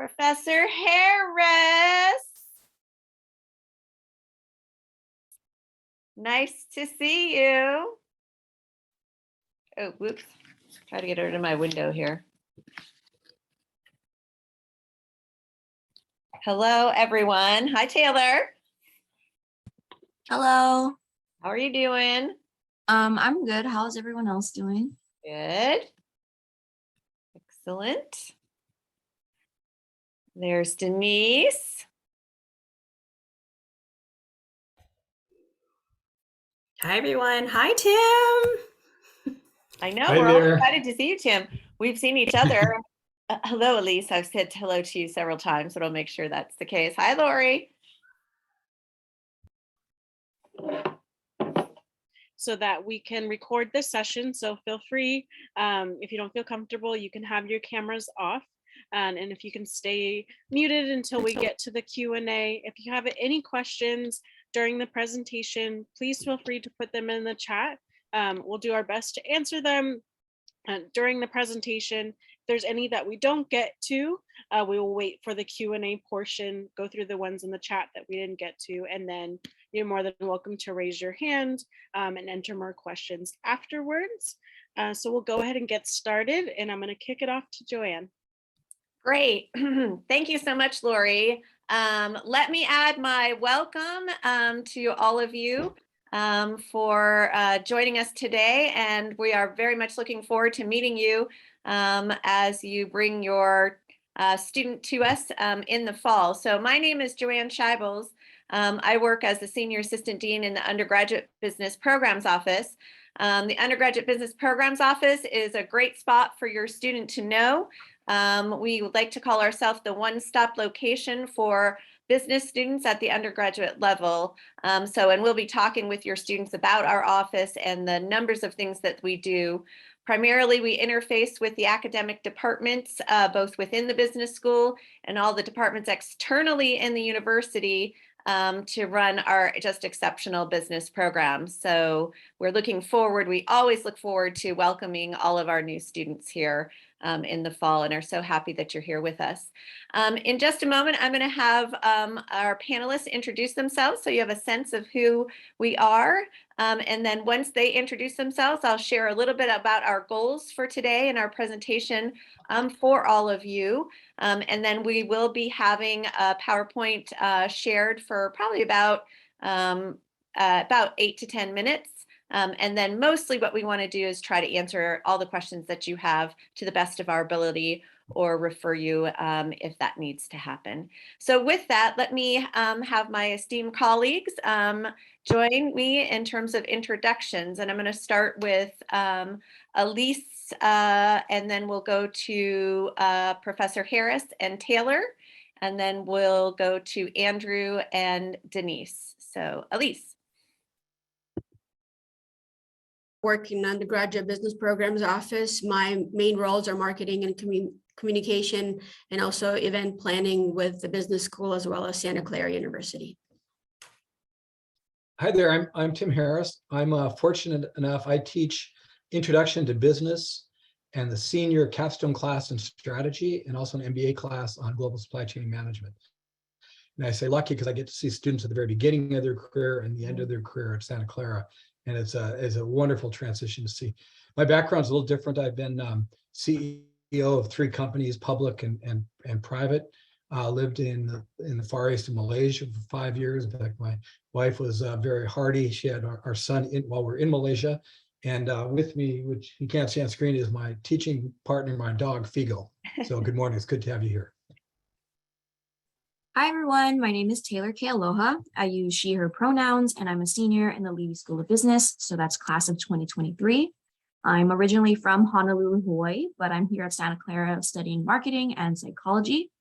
Professor Harris. Nice to see you. Oh, whoops. Try to get her to my window here. Hello, everyone. Hi, Taylor. Hello. How are you doing? I'm good. How's everyone else doing? Good. Excellent. There's Denise. Hi, everyone. Hi, Tim. I know, Hi we're all there. excited to see you, Tim. We've seen each other. Hello, Elise. I've said hello to you several times, but I'll make sure that's the case. Hi, Lori. So that we can record this session. So feel free, if you don't feel comfortable, you can have your cameras off. And if you can stay muted until we get to the Q&A. If you have any questions during the presentation, please feel free to put them in the chat. We'll do our best to answer them during the presentation. If there's any that we don't get to, we will wait for the Q&A portion, go through the ones in the chat that we didn't get to, and then you're more than welcome to raise your hand and enter more questions afterwards. So we'll go ahead and get started, and I'm going to kick it off to Joanne. Great. Thank you so much, Lori. Let me add my welcome to all of you for joining us today. And we are very much looking forward to meeting you as you bring your student to us in the fall. So my name is Joanne Schaibles. I work as the Senior Assistant Dean in the Undergraduate Business Programs Office. The Undergraduate Business Programs Office is a great spot for your student to know. We would like to call ourselves the one-stop location for business students at the undergraduate level. And we'll be talking with your students about our office and the numbers of things that we do. Primarily, we interface with the academic departments, both within the business school and all the departments externally in the university to run our just exceptional business programs. So we're looking forward, we always look forward to welcoming all of our new students here in the fall, and are so happy that you're here with us. In just a moment, I'm going to have our panelists introduce themselves so you have a sense of who we are. And then once they introduce themselves, I'll share a little bit about our goals for today and our presentation for all of you. And then we will be having a PowerPoint shared for probably about 8 to 10 minutes. And then mostly what we want to do is try to answer all the questions that you have to the best of our ability, or refer you if that needs to happen. So with that, let me have my esteemed colleagues join me in terms of introductions. And I'm going to start with Elise, and then we'll go to Professor Harris and Taylor, and then we'll go to Andrew and Denise. So Elise. Work in Undergraduate Business Programs Office. My main roles are marketing and communication, and also event planning with the business school as well as Santa Clara University. Hi there, I'm Tim Harris. I'm fortunate enough, I teach Introduction to Business and the senior capstone class in strategy, and also an MBA class on global supply chain management. And I say lucky because I get to see students at the very beginning of their career and the end of their career at Santa Clara. And it's a wonderful transition to see. My background's a little different. I've been CEO of 3 companies, public and private. Lived in the Far East of Malaysia for 5 years. In fact, my wife was very hardy. She had our son while we're in Malaysia. And with me, which you can't see on screen, is my teaching partner, my dog, Figo. So good morning. It's good to have you here. Hi, everyone. My name is Taylor K. Aloha. I use she, her pronouns, and I'm a senior in the Leavey School of Business. So that's class of 2023. I'm originally from Honolulu, Hawaii, but I'm here at Santa Clara studying marketing and psychology.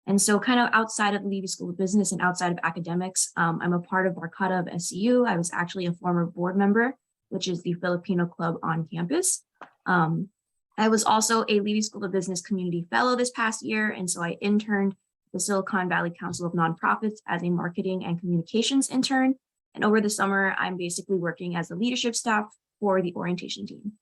And so kind of outside of the Leavey School of Business and outside of academics, I'm a part of Barkada of SCU. I was actually a former board member, which is the Filipino club on campus. I was also a Leavey School of Business Community Fellow this past year. And so I interned the Silicon Valley Council of Nonprofits as a marketing and communications intern. And over the summer, I'm basically working as the leadership staff for the orientation team.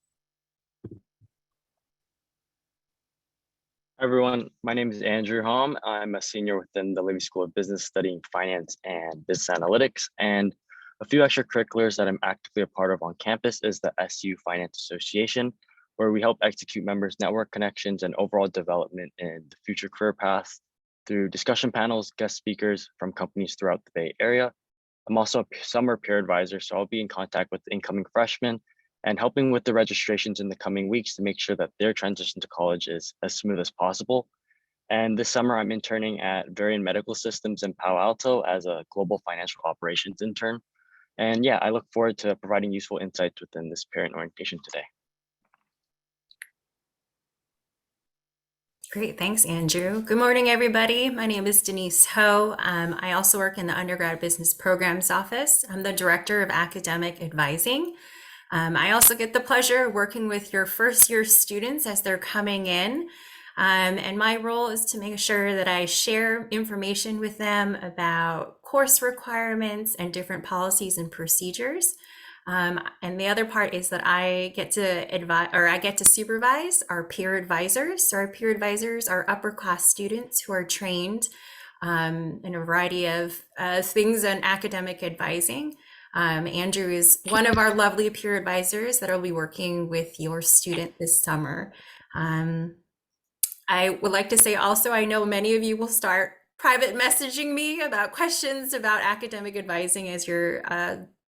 Hi, everyone. My name is Andrew Holm. I'm a senior within the Leavey School of Business studying finance and business analytics. And a few extracurriculars that I'm actively a part of on campus is the SCU Finance Association, where we help execute members' network connections and overall development in the future career paths through discussion panels, guest speakers from companies throughout the Bay Area. I'm also a summer peer advisor, so I'll be in contact with incoming freshmen and helping with the registrations in the coming weeks to make sure that their transition to college is as smooth as possible. And this summer, I'm interning at Varian Medical Systems in Palo Alto as a global financial operations intern. And yeah, I look forward to providing useful insights within this parent orientation today. Great, thanks, Andrew. Good morning, everybody. My name is Denise Ho. I also work in the Undergrad Business Programs Office. I'm the Director of Academic Advising. I also get the pleasure of working with your first year students as they're coming in. And my role is to make sure that I share information with them about course requirements and different policies and procedures. And the other part is that I get to advise, or I get to supervise our peer advisors. So our peer advisors are upper class students who are trained in a variety of things in academic advising. Andrew is one of our lovely peer advisors that will be working with your student this summer. I would like to say also, I know many of you will start private messaging me about questions about academic advising as your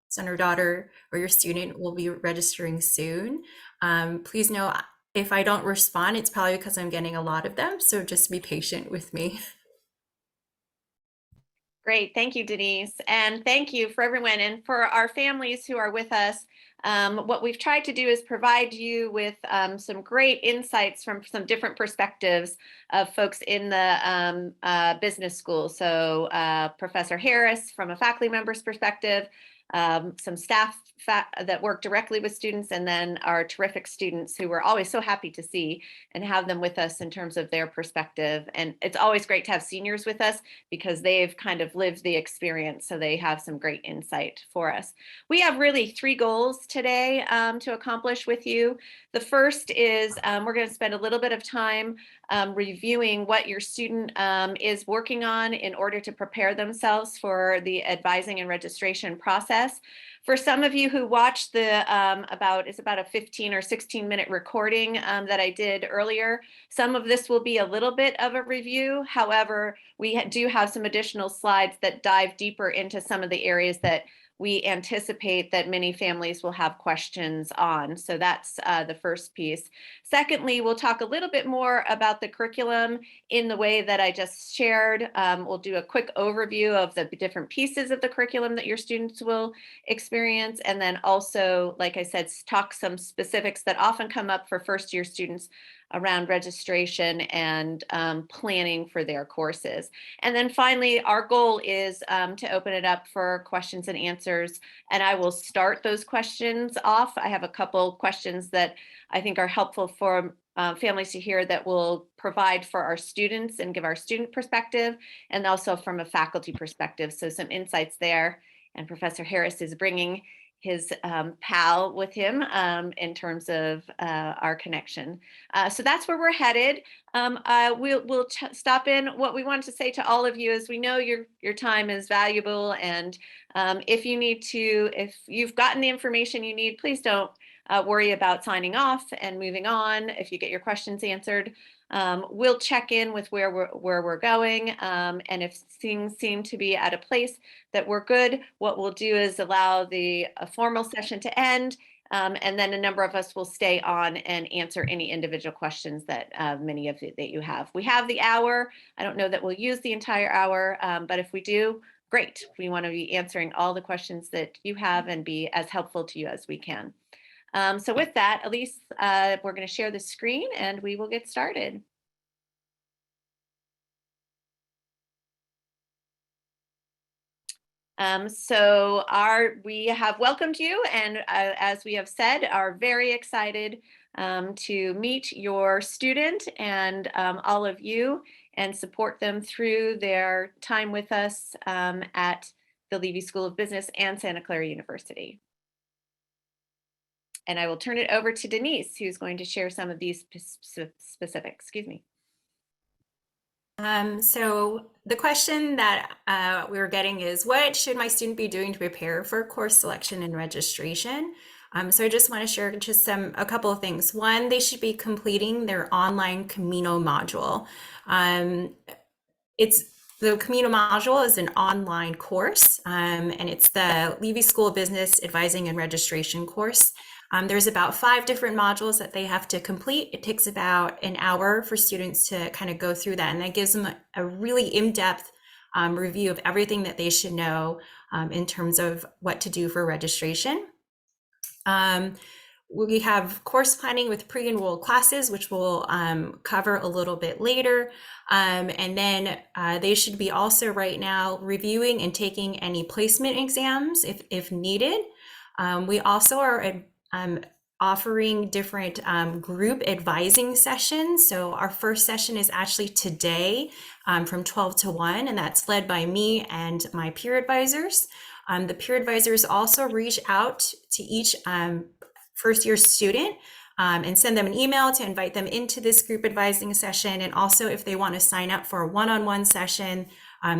son or daughter or your student will be registering soon. Please know if I don't respond, it's probably because I'm getting a lot of them. So just be patient with me. Great. Thank you, Denise. And thank you for everyone. And for our families who are with us, what we've tried to do is provide you with some great insights from some different perspectives of folks in the business school. So Professor Harris from a faculty member's perspective, some staff that work directly with students, and then our terrific students who we're always so happy to see and have them with us in terms of their perspective. And it's always great to have seniors with us because they've kind of lived the experience, so they have some great insight for us. We have really 3 goals today to accomplish with you. The first is we're going to spend a little bit of time reviewing what your student is working on in order to prepare themselves for the advising and registration process. For some of you who watched the it's about a 15 or 16 minute recording that I did earlier, some of this will be a little bit of a review. However, we do have some additional slides that dive deeper into some of the areas that we anticipate that many families will have questions on. So that's the first piece. Secondly, we'll talk a little bit more about the curriculum in the way that I just shared. We'll do a quick overview of the different pieces of the curriculum that your students will experience. And then also, like I said, talk some specifics that often come up for first year students around registration and planning for their courses. And then finally, our goal is to open it up for questions and answers. And I will start those questions off. I have a couple questions that I think are helpful for families to hear that will provide for our students and give our student perspective, and also from a faculty perspective. So some insights there. And Professor Harris is bringing his pal with him in terms of our connection. So that's where we're headed. We'll stop in. What we wanted to say to all of you is we know your time is valuable, and if you've gotten the information you need, please don't worry about signing off and moving on if you get your questions answered. We'll check in with where we're going, and if things seem to be at a place that we're good, what we'll do is allow the formal session to end, and then a number of us will stay on and answer any individual questions that many of you that you have. We have the hour. I don't know that we'll use the entire hour, but if we do, great. We want to be answering all the questions that you have and be as helpful to you as we can. So with that, Elise, we're going to share the screen and we will get started. We have welcomed you, and as we have said, are very excited to meet your student and all of you and support them through their time with us at the Leavey School of Business and Santa Clara University. And I will turn it over to Denise, who's going to share some of these specifics. Excuse me. So the question that we were getting is, what should my student be doing to prepare for course selection and registration? So I just want to share just a couple of things. One, they should be completing their online Camino module. The Camino module is an online course, and it's the Leavey School of Business Advising and Registration course. There's about 5 different modules that they have to complete. It takes about an hour for students to kind of go through that, and that gives them a really in-depth review of everything that they should know in terms of what to do for registration. We have course planning with pre-enrolled classes, which we'll cover a little bit later. And then they should be also right now reviewing and taking any placement exams if needed. We also are offering different group advising sessions. So our first session is actually today from 12 to 1, and that's led by me and my peer advisors. The peer advisors also reach out to each first year student and send them an email to invite them into this group advising session. And also, if they want to sign up for a one-on-one session,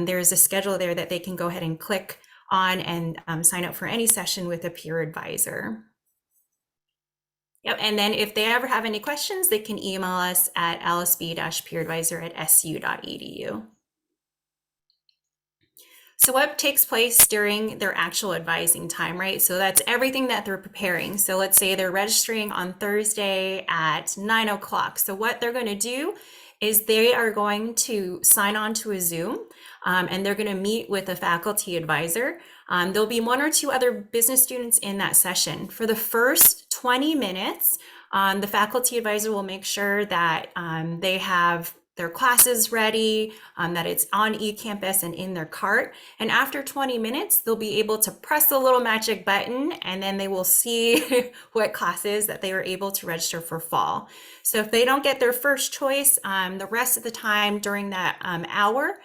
there's a schedule there that they can go ahead and click on and sign up for any session with a peer advisor. Yep. And then if they ever have any questions, they can email us at lsb-peeradvisor@scu.edu. So what takes place during their actual advising time, right? So that's everything that they're preparing. So let's say they're registering on Thursday at 9 o'clock. So what they're going to do is they are going to sign on to a Zoom and they're going to meet with a faculty advisor. There'll be 1 or 2 other business students in that session. For the first 20 minutes, the faculty advisor will make sure that they have their classes ready, that it's on eCampus and in their cart. And after 20 minutes, they'll be able to press the little magic button and then they will see what classes that they were able to register for fall. So if they don't get their first choice, the rest of the time during that hour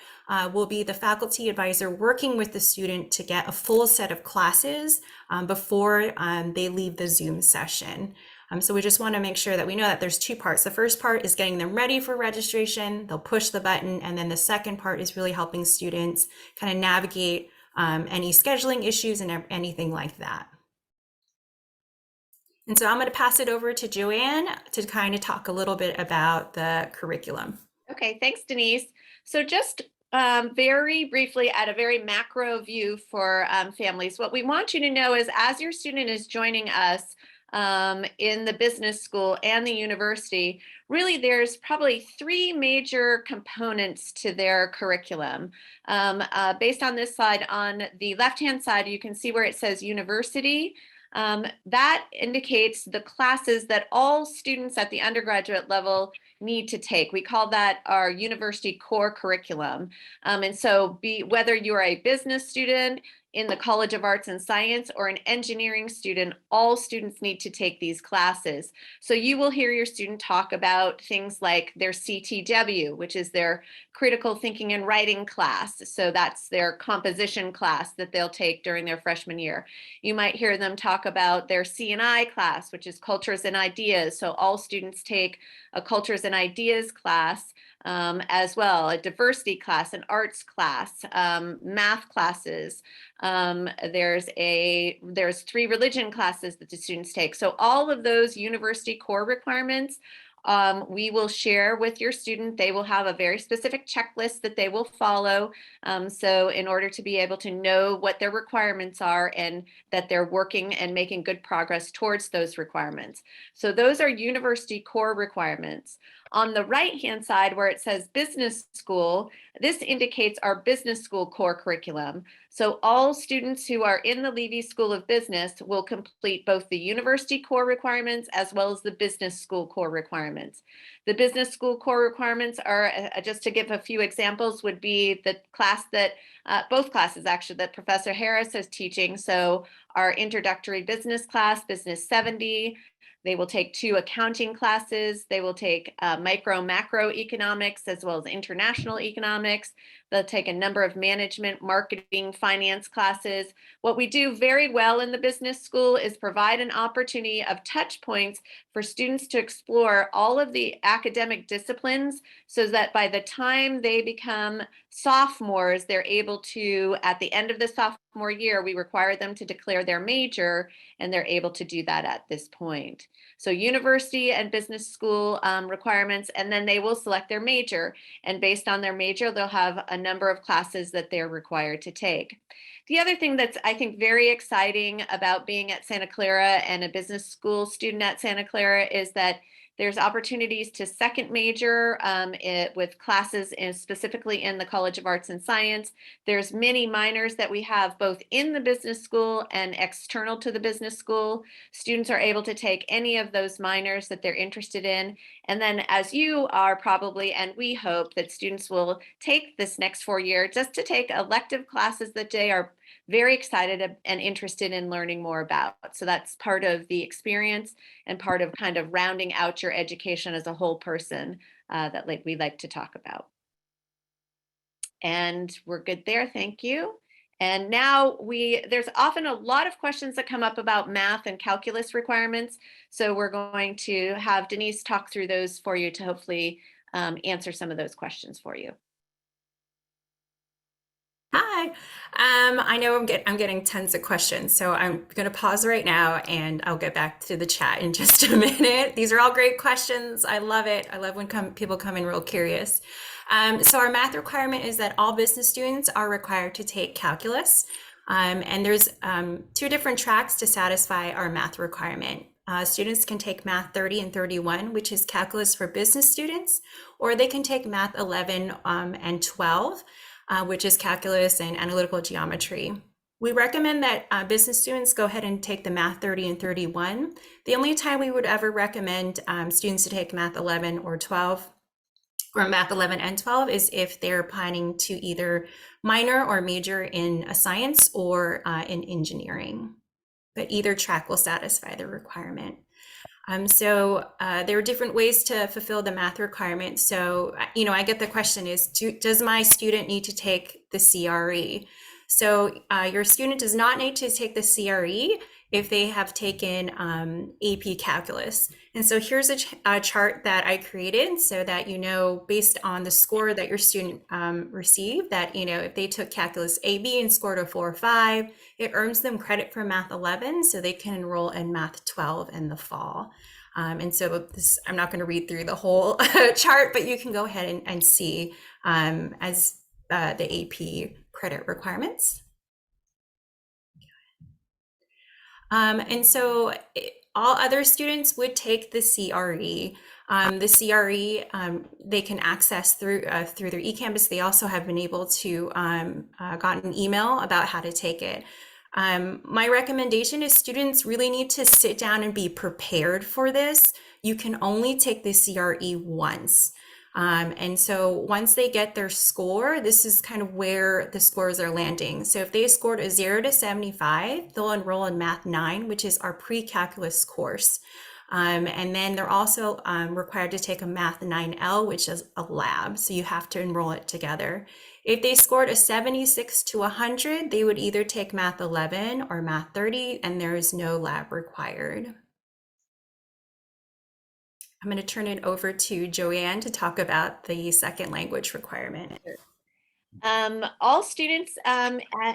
will be the faculty advisor working with the student to get a full set of classes before they leave the Zoom session. So we just want to make sure that we know that there's 2 parts. The first part is getting them ready for registration. They'll push the button. And then the second part is really helping students kind of navigate any scheduling issues and anything like that. And so I'm going to pass it over to Joanne to kind of talk a little bit about the curriculum. Okay, thanks, Denise. So just very briefly at a very macro view for families, what we want you to know is as your student is joining us in the business school and the university, really there's probably 3 major components to their curriculum. Based on this slide, on the left-hand side, you can see where it says university. That indicates the classes that all students at the undergraduate level need to take. We call that our university core curriculum. And so whether you're a business student in the College of Arts and Science or an engineering student, all students need to take these classes. So you will hear your student talk about things like their CTW, which is their critical thinking and writing class. So that's their composition class that they'll take during their freshman year. You might hear them talk about their C&I class, which is cultures and ideas. So all students take a cultures and ideas class as well, a diversity class, an arts class, math classes. There's 3 religion classes that the students take. So all of those university core requirements we will share with your student. They will have a very specific checklist that they will follow. So in order to be able to know what their requirements are and that they're working and making good progress towards those requirements. So those are university core requirements. On the right-hand side where it says business school, this indicates our business school core curriculum. So all students who are in the Leavey School of Business will complete both the university core requirements as well as the business school core requirements. The business school core requirements are, just to give a few examples, would be the class that, both classes actually, that Professor Harris is teaching. So our introductory business class, Business 70, They will take 2 accounting classes. They will take micro macro economics as well as international economics. They'll take a number of management, marketing, finance classes. What we do very well in the business school is provide an opportunity of touch points for students to explore all of the academic disciplines so that by the time they become sophomores, they're able to, at the end of the sophomore year, we require them to declare their major, and they're able to do that at this point. So university and business school requirements, and then they will select their major. And based on their major, they'll have a number of classes that they're required to take. The other thing that's, I think, very exciting about being at Santa Clara and a business school student at Santa Clara is that there's opportunities to second major with classes specifically in the College of Arts and Science. There's many minors that we have both in the business school and external to the business school. Students are able to take any of those minors that they're interested in. And then as you are probably, and we hope that students will take this next 4 year just to take elective classes that they are very excited and interested in learning more about. So that's part of the experience and part of kind of rounding out your education as a whole person that we like to talk about. And we're good there, thank you. And now there's often a lot of questions that come up about math and calculus requirements. So we're going to have Denise talk through those for you to hopefully answer some of those questions for you. Hi, I know I'm getting tons of questions, so I'm going to pause right now and I'll get back to the chat in just a minute. These are all great questions. I love it. I love when people come in real curious. So our math requirement is that all business students are required to take calculus, and there's 2 different tracks to satisfy our math requirement. Students can take Math 30 and 31, which is calculus for business students, or they can take Math 11 and 12. Which is calculus and analytical geometry. We recommend that business students go ahead and take the Math 30 and 31. The only time we would ever recommend students to take Math 11 or 12, or Math 11 and 12, is if they're planning to either minor or major in a science or in engineering. But either track will satisfy the requirement. So there are different ways to fulfill the math requirement. So, I get the question is, does my student need to take the CRE? So your student does not need to take the CRE if they have taken AP Calculus. And so here's a chart that I created so that based on the score that your student received, that if they took Calculus AB and scored a 4 or 5, it earns them credit for Math 11, so they can enroll in Math 12 in the fall. And so I'm not going to read through the whole chart, but you can go ahead and see as the AP credit requirements. And so all other students would take the CRE. The CRE they can access through their eCampus. They also have been able to got an email about how to take it. My recommendation is students really need to sit down and be prepared for this. You can only take the CRE once. And so once they get their score, this is kind of where the scores are landing. So if they scored a 0 to 75, they'll enroll in Math 9, which is our pre-calculus course. And then they're also required to take a Math 9L, which is a lab. So you have to enroll it together. If they scored a 76 to 100, they would either take Math 11 or Math 30, and there is no lab required. I'm going to turn it over to Joanne to talk about the second language requirement. All students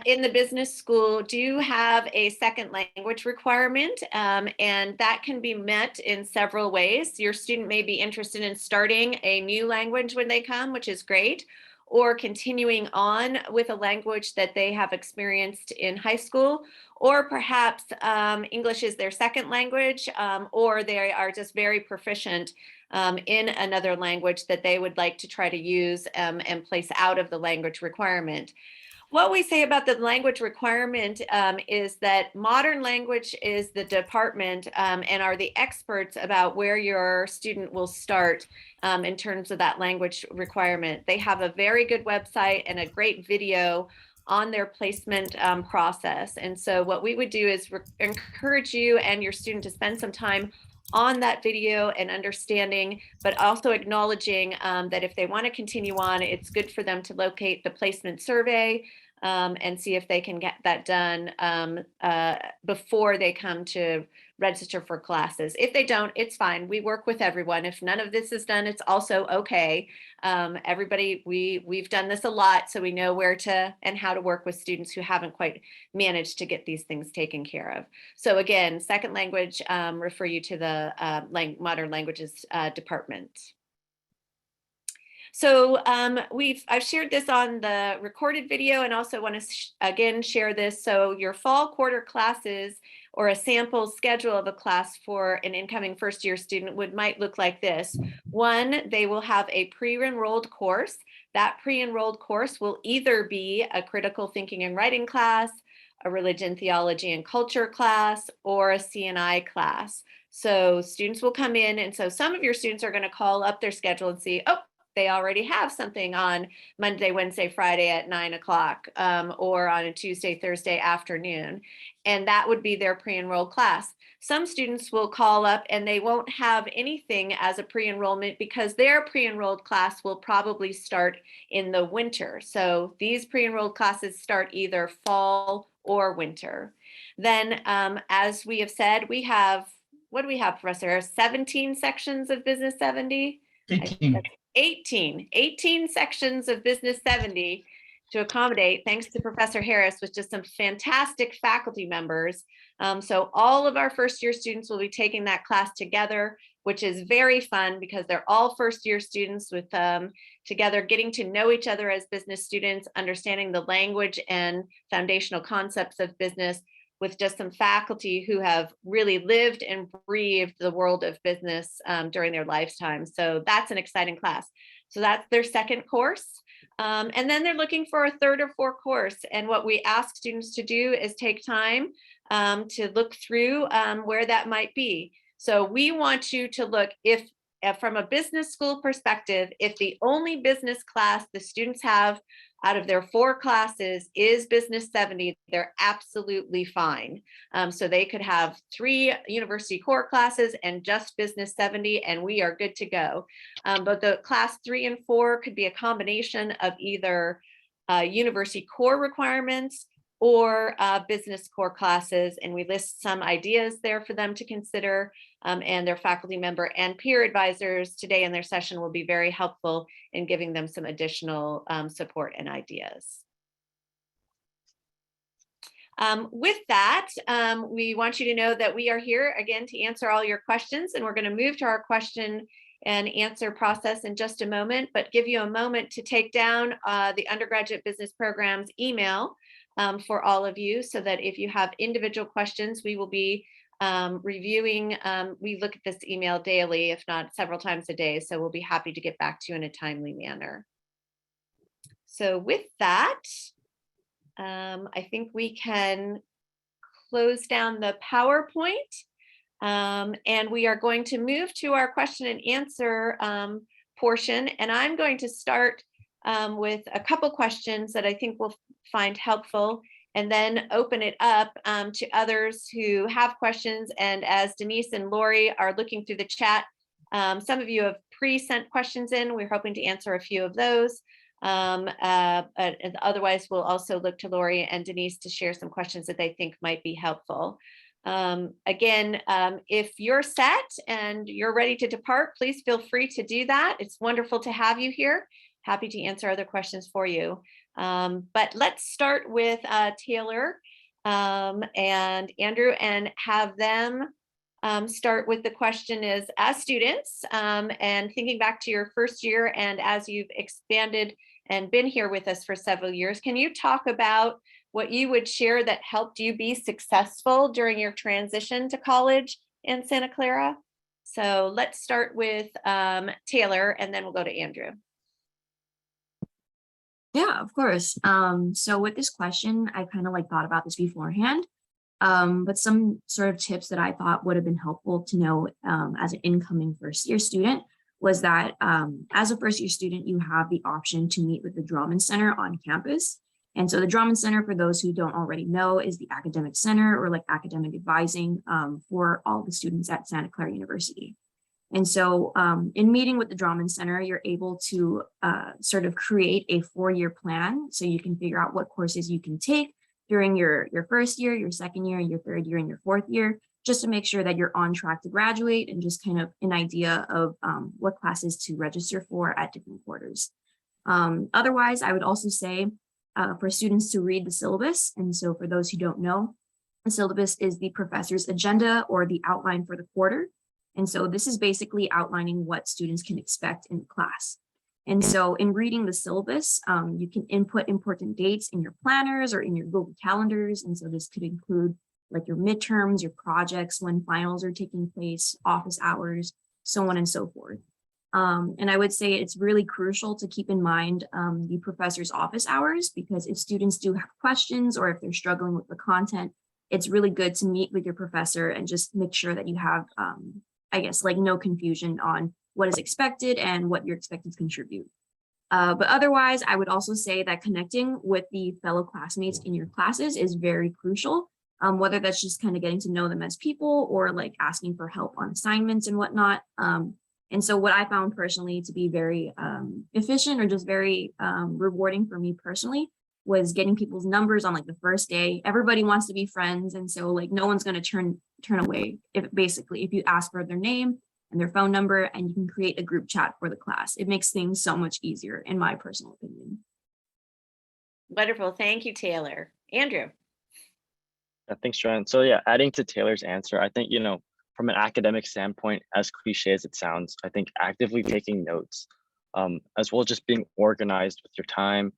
in the business school do have a second language requirement, and that can be met in several ways. Your student may be interested in starting a new language when they come, which is great, or continuing on with a language that they have experienced in high school, or perhaps English is their second language, or they are just very proficient in another language that they would like to try to use and place out of the language requirement. What we say about the language requirement is that modern language is the department and are the experts about where your student will start in terms of that language requirement. They have a very good website and a great video on their placement process. And so what we would do is encourage you and your student to spend some time on that video and understanding, but also acknowledging that if they want to continue on, it's good for them to locate the placement survey and see if they can get that done before they come to register for classes. If they don't, it's fine. We work with everyone. If none of this is done, it's also okay. Everybody, we've done this a lot, so we know where to and how to work with students who haven't quite managed to get these things taken care of. So again, second language, refer you to the Modern Languages Department. So I've shared this on the recorded video and also want to again share this. So your fall quarter classes or a sample schedule of a class for an incoming first year student might look like this. One, they will have a pre-enrolled course. That pre-enrolled course will either be a critical thinking and writing class, a religion, theology, and culture class, or a CNI class. So students will come in, and so some of your students are going to call up their schedule and see, oh, they already have something on Monday, Wednesday, Friday at 9 o'clock or on a Tuesday, Thursday afternoon. And that would be their pre-enrolled class. Some students will call up and they won't have anything as a pre-enrollment because their pre-enrolled class will probably start in the winter. So these pre-enrolled classes start either fall or winter. Then, as we have said, we have, what do we have, Professor? 17 sections of Business 70? 18 sections of Business 70 to accommodate, thanks to Professor Harris, with just some fantastic faculty members. So all of our first year students will be taking that class together, which is very fun because they're all first year students with together, getting to know each other as business students, understanding the language and foundational concepts of business, with just some faculty who have really lived and breathed the world of business during their lifetime. So that's an exciting class. So that's their second course. And then they're looking for a third or fourth course. And what we ask students to do is take time to look through where that might be. So we want you to look, if from a business school perspective, if the only business class the students have out of their 4 classes is Business 70, they're absolutely fine. So they could have 3 university core classes and just Business 70, and we are good to go. But the class 3 and 4 could be a combination of either university core requirements or business core classes, and we list some ideas there for them to consider, and their faculty member and peer advisors today in their session will be very helpful in giving them some additional support and ideas. With that, we want you to know that we are here again to answer all your questions, and we're going to move to our question and answer process in just a moment, but give you a moment to take down the undergraduate business programs email for all of you, so that if you have individual questions, we will be reviewing. We look at this email daily, if not several times a day, so we'll be happy to get back to you in a timely manner. So with that, I think we can close down the PowerPoint, and we are going to move to our question and answer portion, and I'm going to start with a couple questions that I think we'll find helpful, and then open it up to others who have questions. And as Denise and Lori are looking through the chat, some of you have pre-sent questions in. We're hoping to answer a few of those. And otherwise, we'll also look to Lori and Denise to share some questions that they think might be helpful. Again, if you're set and you're ready to depart, please feel free to do that. It's wonderful to have you here. Happy to answer other questions for you. But let's start with Taylor and Andrew and have them start with the question is, as students and thinking back to your first year and as you've expanded and been here with us for several years, can you talk about what you would share that helped you be successful during your transition to college in Santa Clara? So let's start with Taylor and then we'll go to Andrew. Yeah, of course. So with this question, I kind of thought about this beforehand, but some sort of tips that I thought would have been helpful to know as an incoming first year student was that as a first year student, you have the option to meet with the Drama Center on campus. And so the Drummond Center, for those who don't already know, is the academic center or like academic advising for all the students at Santa Clara University. And so in meeting with the Drummond Center, you're able to sort of create a 4-year plan. So you can figure out what courses you can take during your first year, your second year, your third year, and your fourth year, just to make sure that you're on track to graduate and just kind of an idea of what classes to register for at different quarters. Otherwise, I would also say for students to read the syllabus. And so for those who don't know, the syllabus is the professor's agenda or the outline for the quarter. And so this is basically outlining what students can expect in class. And so in reading the syllabus, you can input important dates in your planners or in your Google calendars. And so this could include like your midterms, your projects, when finals are taking place, office hours, so on and so forth. And I would say it's really crucial to keep in mind the professor's office hours, because if students do have questions or if they're struggling with the content, it's really good to meet with your professor and just make sure that you have, I guess, like no confusion on what is expected and what you're expected to contribute. But otherwise, I would also say that connecting with the fellow classmates in your classes is very crucial, whether that's just kind of getting to know them as people or like asking for help on assignments and whatnot. And so what I found personally to be very efficient or just very rewarding for me personally was getting people's numbers on like the first day. Everybody wants to be friends. And so like no one's going to turn away if you ask for their name and their phone number and you can create a group chat for the class. It makes things so much easier in my personal opinion. Wonderful. Thank you, Taylor. Andrew. Yeah, thanks, Joanne. So yeah, adding to Taylor's answer, I think, from an academic standpoint, as cliche as it sounds, I think actively taking notes, as well as just being organized with your time,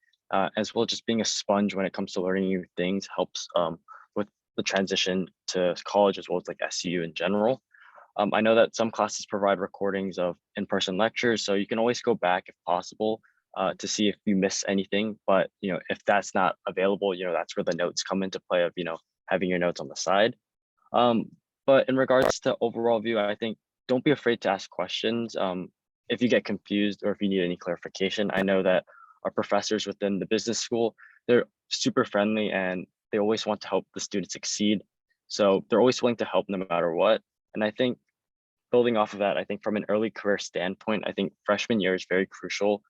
as well as just being a sponge when it comes to learning new things helps with the transition to college as well as like SCU in general. I know that some classes provide recordings of in-person lectures, so you can always go back if possible to see if you miss anything. But if that's not available, that's where the notes come into play of having your notes on the side. But in regards to overall view, I think don't be afraid to ask questions if you get confused or if you need any clarification. I know that our professors within the business school, they're super friendly and they always want to help the students succeed. So they're always willing to help no matter what. And I think building off of that, I think from an early career standpoint, I think freshman year is very crucial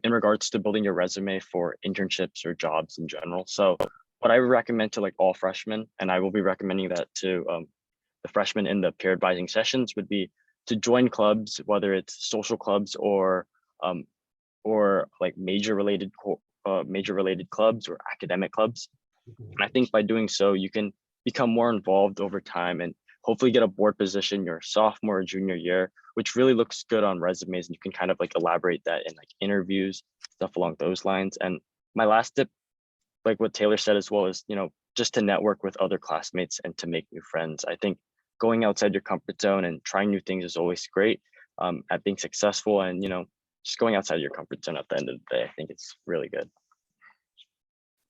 in regards to building your resume for internships or jobs in general. So what I would recommend to like all freshmen, and I will be recommending that to the freshmen in the peer advising sessions, would be to join clubs, whether it's social clubs or like major related clubs or academic clubs. And I think by doing so, you can become more involved over time and hopefully get a board position your sophomore or junior year, which really looks good on resumes. And you can kind of like elaborate that in like interviews, stuff along those lines. And my last tip, like what Taylor said as well, is, just to network with other classmates and to make new friends. I think going outside your comfort zone and trying new things is always great at being successful. And, just going outside your comfort zone at the end of the day, I think it's really good.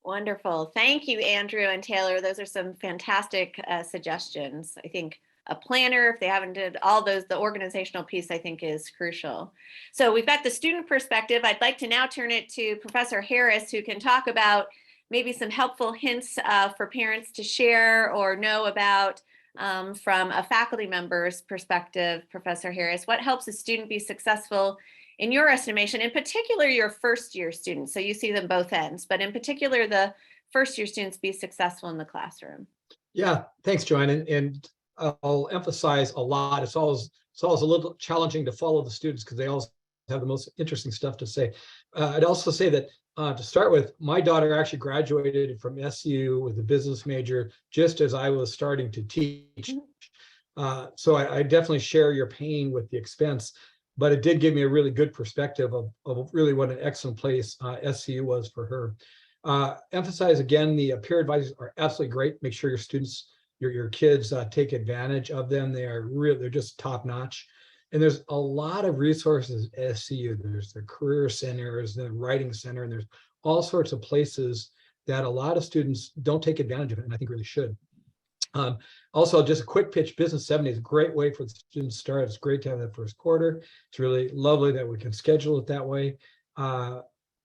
Wonderful. Thank you, Andrew and Taylor. Those are some fantastic suggestions. I think a planner, if they haven't did all those, the organizational piece, I think is crucial. So we've got the student perspective. I'd like to now turn it to Professor Harris, who can talk about maybe some helpful hints for parents to share or know about from a faculty member's perspective. Professor Harris, what helps a student be successful in your estimation, in particular your first year students? So you see them both ends, but in particular the first year students be successful in the classroom. Yeah, thanks, Joanne. And I'll emphasize a lot. It's always a little challenging to follow the students because they always have the most interesting stuff to say. I'd also say that to start with, my daughter actually graduated from SCU with a business major just as I was starting to teach. So I definitely share your pain with the expense, but it did give me a really good perspective of really what an excellent place SCU was for her. Emphasize again, the peer advisors are absolutely great. Make sure your students, your kids take advantage of them. They're just top notch. And there's a lot of resources at SCU. There's the career centers, the writing center, and there's all sorts of places that a lot of students don't take advantage of it, and I think really should. Also, just a quick pitch, Business 70 is a great way for the students to start. It's great to have that first quarter. It's really lovely that we can schedule it that way.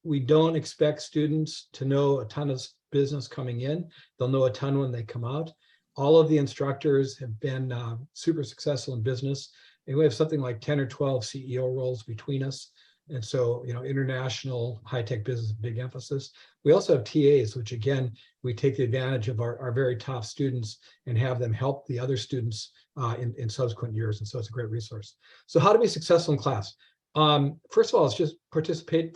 we don't expect students to know a ton of business coming in. They'll know a ton when they come out. All of the instructors have been super successful in business. And we have something like 10 or 12 CEO roles between us. And so, international high-tech business, big emphasis. We also have TAs, which again, we take the advantage of our very top students and have them help the other students in subsequent years. And so it's a great resource. So how to be successful in class? First of all, it's just participate.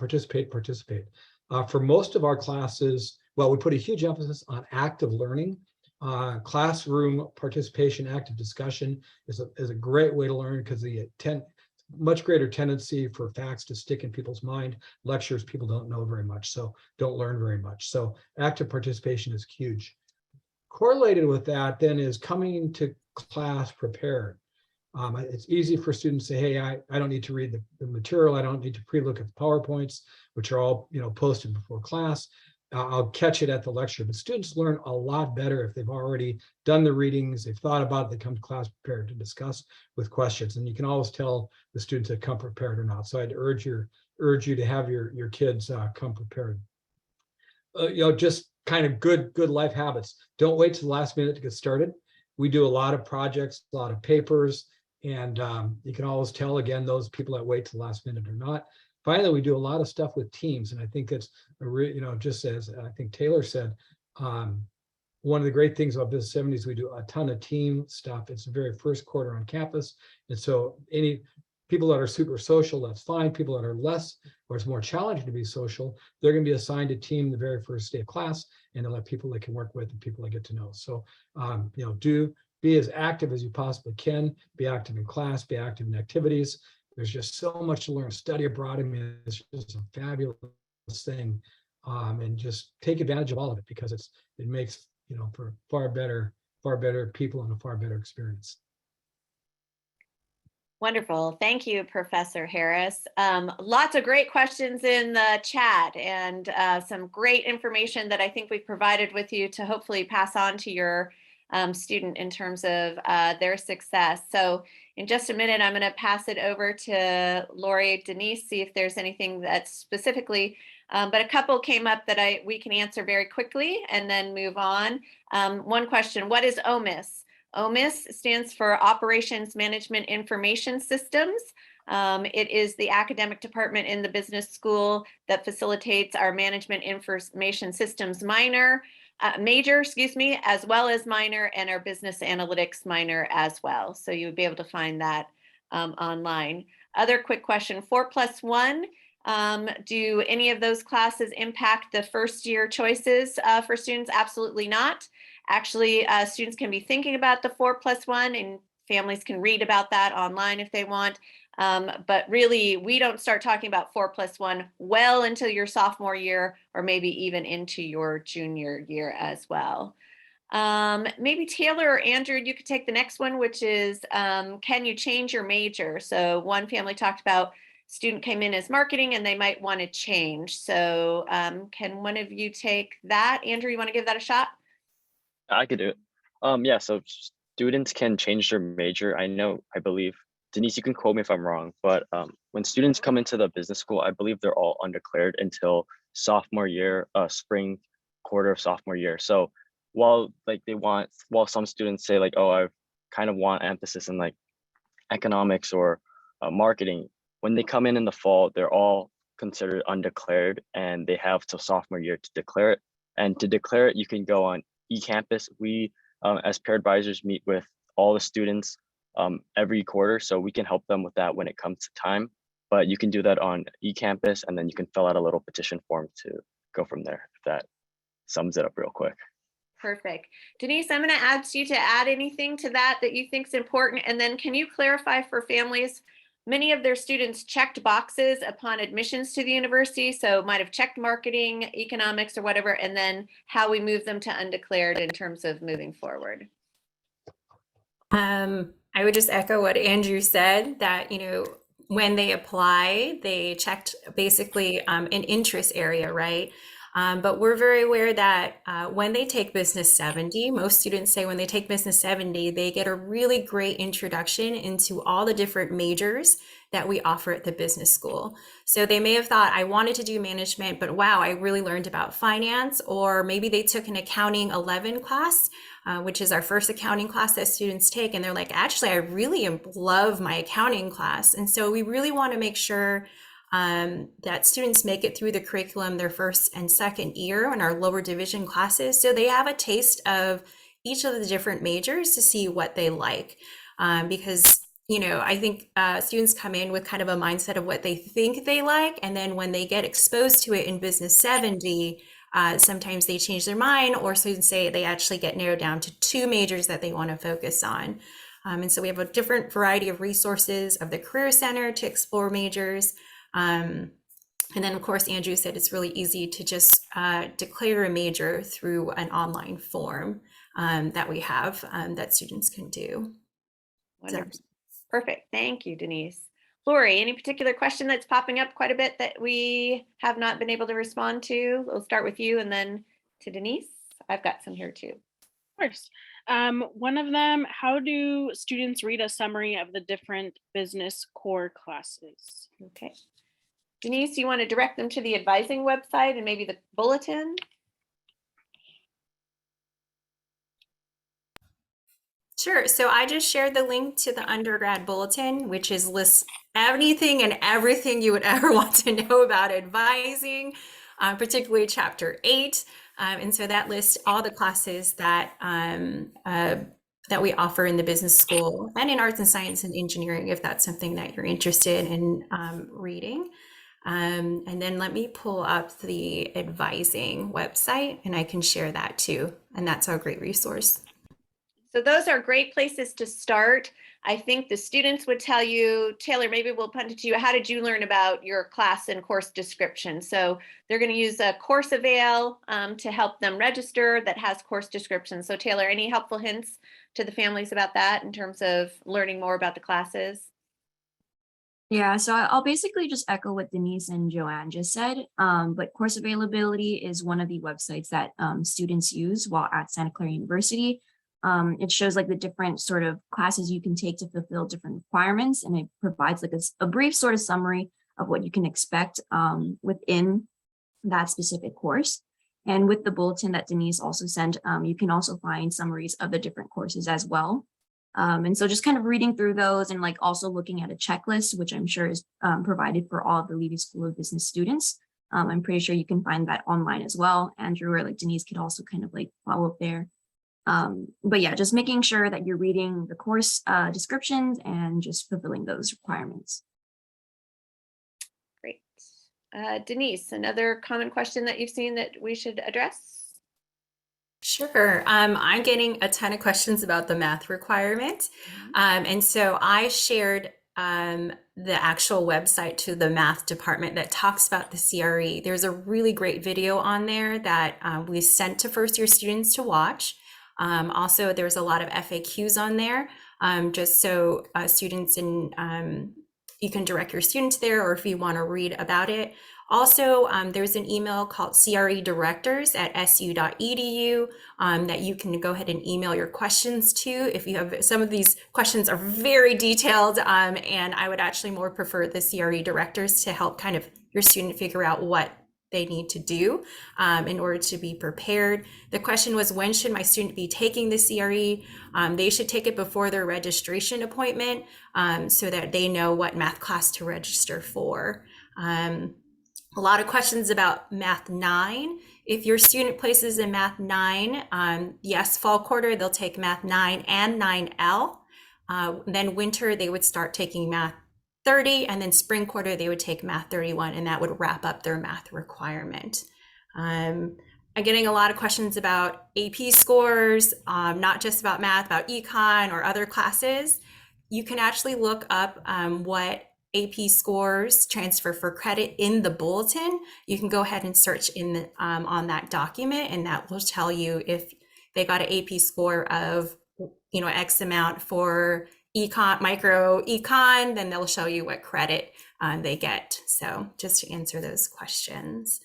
For most of our classes, well, we put a huge emphasis on active learning. Classroom participation, active discussion is a great way to learn because the much greater tendency for facts to stick in people's mind. Lectures, people don't know very much, so don't learn very much. So active participation is huge. Correlated with that then is coming to class prepared. It's easy for students to say, hey, I don't need to read the material. I don't need to pre-look at the PowerPoints, which are all posted before class. I'll catch it at the lecture. But students learn a lot better if they've already done the readings, they've thought about it, they come to class prepared to discuss with questions. And you can always tell the students that come prepared or not. So I'd urge you to have your kids come prepared. Just kind of good life habits. Don't wait till the last minute to get started. We do a lot of projects, a lot of papers, and you can always tell, again, those people that wait till the last minute or not. Finally, we do a lot of stuff with teams, and I think that's just as I think Taylor said, one of the great things about Business 70s, we do a ton of team stuff. It's the very first quarter on campus, and so any people that are super social, that's fine. People that are less, or it's more challenging to be social, they're going to be assigned a team the very first day of class, and they'll have people they can work with and people they get to know. So, do be as active as you possibly can. Be active in class. Be active in activities. There's just so much to learn. Study abroad, I mean, it's just a fabulous thing, and just take advantage of all of it because it makes for far better people and a far better experience. Wonderful. Thank you, Professor Harris. Lots of great questions in the chat and some great information that I think we've provided with you to hopefully pass on to your student in terms of their success. So in just a minute, I'm going to pass it over to Lori, Denise, see if there's anything that's specifically, but a couple came up that we can answer very quickly and then move on. One question, what is OMIS? OMIS stands for Operations Management Information Systems. It is the academic department in the business school that facilitates our management information systems major, as well as minor, and our business analytics minor as well. So you would be able to find that online. Other quick question, 4+1. Do any of those classes impact the first year choices for students? Absolutely not. Actually, students can be thinking about the 4+1 and families can read about that online if they want. But really, we don't start talking about 4+1 well until your sophomore year or maybe even into your junior year as well. Maybe Taylor or Andrew, you could take the next one, which is, can you change your major? So one family talked about student came in as marketing and they might want to change. So can one of you take that? Andrew, you want to give that a shot? I could do it. Yeah, so students can change their major. I believe, Denise, you can quote me if I'm wrong, but when students come into the business school, I believe they're all undeclared until sophomore year, spring quarter of sophomore year. So while some students say like, oh, I kind of want emphasis in like economics or marketing, when they come in the fall, they're all considered undeclared and they have till sophomore year to declare it. And to declare it, you can go on eCampus. We, as peer advisors, meet with all the students every quarter, so we can help them with that when it comes to time. But you can do that on eCampus, and then you can fill out a little petition form to go from there, if that sums it up real quick. Perfect. Denise, I'm going to ask you to add anything to that you think is important. And then can you clarify for families, many of their students checked boxes upon admissions to the university, so might have checked marketing, economics, or whatever, and then how we move them to undeclared in terms of moving forward. I would just echo what Andrew said, that, when they apply, they checked basically an interest area, right? But we're very aware that when they take Business 70, most students say when they take Business 70, they get a really great introduction into all the different majors that we offer at the business school. So they may have thought, I wanted to do management, but wow, I really learned about finance. Or maybe they took an Accounting 11 class, which is our first accounting class that students take. And they're like, actually, I really love my accounting class. And so we really want to make sure that students make it through the curriculum their first and second year in our lower division classes. So they have a taste of each of the different majors to see what they like. Because, I think students come in with kind of a mindset of what they think they like. And then when they get exposed to it in Business 70, sometimes they change their mind, or students say they actually get narrowed down to 2 majors that they want to focus on. And so we have a different variety of resources of the Career Center to explore majors. And then, of course, Andrew said it's really easy to just declare a major through an online form that we have that students can do. Wonderful. Perfect. Thank you, Denise. Lori, any particular question that's popping up quite a bit that we have not been able to respond to? We'll start with you and then to Denise. I've got some here too. Of course. One of them, how do students read a summary of the different business core classes? Okay. Denise, you want to direct them to the advising website and maybe the bulletin? Sure. So I just shared the link to the Undergrad Bulletin, which lists anything and everything you would ever want to know about advising, particularly Chapter 8. And so that lists all the classes that we offer in the business school and in arts and science and engineering, if that's something that you're interested in reading. And then let me pull up the advising website and I can share that too. And that's a great resource. So those are great places to start. I think the students would tell you, Taylor, maybe we'll punt it to you. How did you learn about your class and course description? So they're going to use a Course Avail to help them register that has course descriptions. So Taylor, any helpful hints to the families about that in terms of learning more about the classes? Yeah, so I'll basically just echo what Denise and Joanne just said. But course availability is one of the websites that students use while at Santa Clara University. It shows like the different sort of classes you can take to fulfill different requirements, and it provides like a brief sort of summary of what you can expect within that specific course. And with the bulletin that Denise also sent, you can also find summaries of the different courses as well. And so just kind of reading through those and like also looking at a checklist, which I'm sure is provided for all of the Leavey School of Business students. I'm pretty sure you can find that online as well. Andrew or like Denise could also kind of like follow up there. But yeah, just making sure that you're reading the course descriptions and just fulfilling those requirements. Great. Denise, another common question that you've seen that we should address? Sure. I'm getting a ton of questions about the math requirement. And so I shared the actual website to the math department that talks about the CRE. There's a really great video on there that we sent to first year students to watch. Also, there's a lot of FAQs on there, just so students and you can direct your students there, or if you want to read about it. Also, there's an email called credrectors@scu.edu that you can go ahead and email your questions to. If you have, some of these questions are very detailed, and I would actually more prefer the CRE directors to help kind of your student figure out what they need to do in order to be prepared. The question was, when should my student be taking the CRE? They should take it before their registration appointment so that they know what math class to register for. A lot of questions about Math 9. If your student places in Math 9, yes, fall quarter, they'll take Math 9 and 9L. Then winter, they would start taking Math 30, and then spring quarter, they would take Math 31, and that would wrap up their math requirement. I'm getting a lot of questions about AP scores, not just about math, about econ or other classes. You can actually look up what AP scores transfer for credit in the bulletin. You can go ahead and search in the, on that document, and that will tell you if they got an AP score of, X amount for econ, micro econ, then they'll show you what credit they get. So just to answer those questions.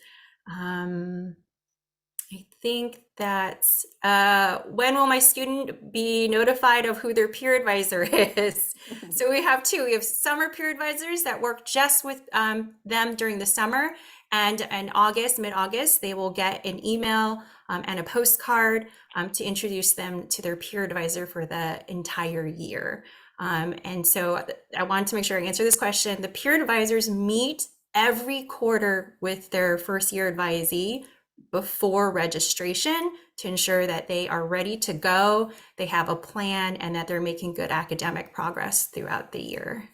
I think that's when will my student be notified of who their peer advisor is? So we have two. We have summer peer advisors that work just with them during the summer, and in August, mid-August, they will get an email and a postcard to introduce them to their peer advisor for the entire year. And so I wanted to make sure I answer this question. The peer advisors meet every quarter with their first year advisee before registration to ensure that they are ready to go, they have a plan, and that they're making good academic progress throughout the year.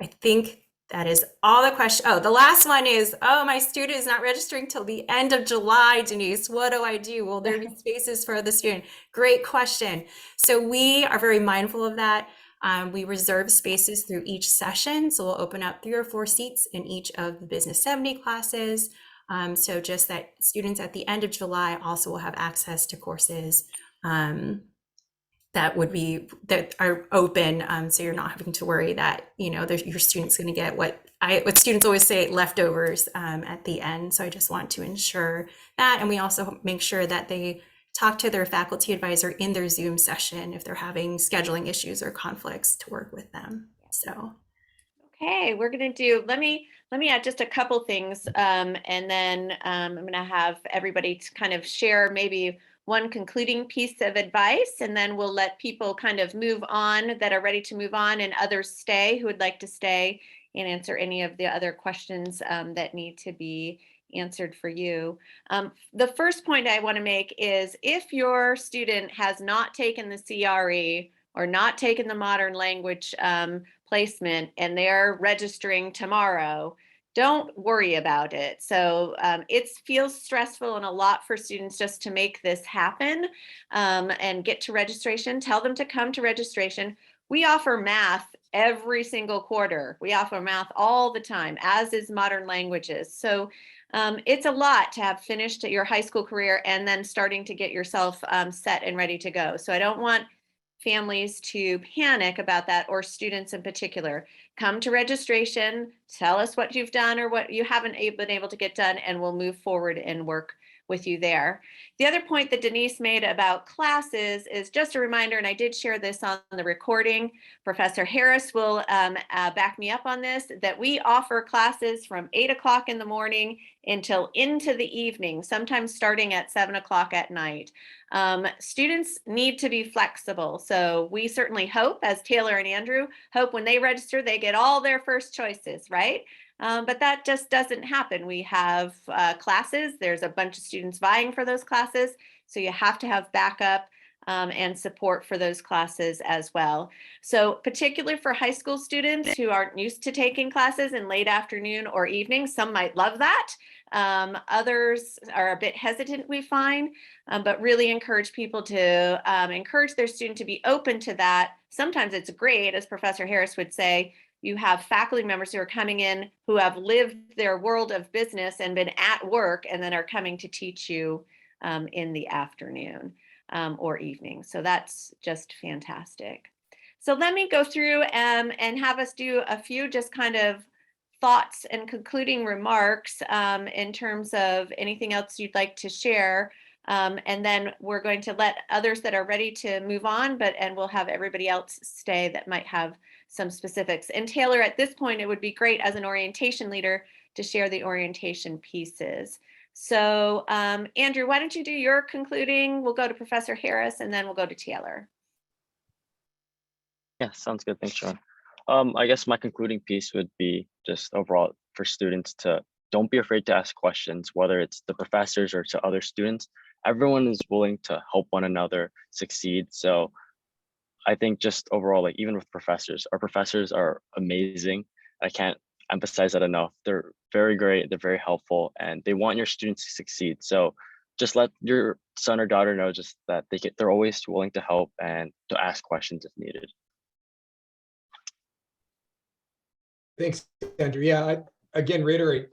I think that is all the question. Oh, the last one is, oh, my student is not registering till the end of July, Denise. What do I do? Will there be spaces for the student? Great question. So we are very mindful of that. We reserve spaces through each session. So we'll open up 3 or 4 seats in each of the Business 70 classes. So just that students at the end of July also will have access to courses that are open. So you're not having to worry that, you know, your student's going to get what students always say, leftovers at the end. So I just want to ensure that. And we also make sure that they talk to their faculty advisor in their Zoom session if they're having scheduling issues or conflicts to work with them. So. Okay, we're going to do, let me add just a couple things, and then I'm going to have everybody to kind of share maybe one concluding piece of advice, and then we'll let people kind of move on that are ready to move on, and others stay who would like to stay and answer any of the other questions that need to be answered for you. The first point I want to make is if your student has not taken the CRE or not taken the modern language placement and they're registering tomorrow, don't worry about it. So it feels stressful and a lot for students just to make this happen and get to registration. Tell them to come to registration. We offer math every single quarter. We offer math all the time, as is modern languages. So it's a lot to have finished your high school career and then starting to get yourself set and ready to go. So I don't want families to panic about that, or students in particular. Come to registration, tell us what you've done or what you haven't been able to get done, and we'll move forward and work with you there. The other point that Denise made about classes is just a reminder, and I did share this on the recording. Professor Harris will back me up on this, that we offer classes from 8 o'clock in the morning until into the evening, sometimes starting at 7 o'clock at night. Students need to be flexible. So we certainly hope, as Taylor and Andrew hope, when they register, they get all their first choices, right? But that just doesn't happen. We have classes. There's a bunch of students vying for those classes. So you have to have backup and support for those classes as well. So particularly for high school students who aren't used to taking classes in late afternoon or evening, some might love that. Others are a bit hesitant, we find, but really encourage people to encourage their student to be open to that. Sometimes it's great, as Professor Harris would say, you have faculty members who are coming in who have lived their world of business and been at work and then are coming to teach you in the afternoon or evening. So that's just fantastic. So let me go through and have us do a few just kind of thoughts and concluding remarks in terms of anything else you'd like to share. And then we're going to let others that are ready to move on, and we'll have everybody else stay that might have some specifics. And Taylor, at this point, it would be great as an orientation leader to share the orientation pieces. So Andrew, why don't you do your concluding? We'll go to Professor Harris and then we'll go to Taylor. Yeah, sounds good. Thanks, Joanne. I guess my concluding piece would be just overall for students to don't be afraid to ask questions, whether it's the professors or to other students. Everyone is willing to help one another succeed. So I think just overall, like even with professors, our professors are amazing. I can't emphasize that enough. They're very great. They're very helpful, and they want your students to succeed. So just let your son or daughter know just that they're always willing to help and to ask questions if needed. Thanks, Andrew. Yeah, I again reiterate,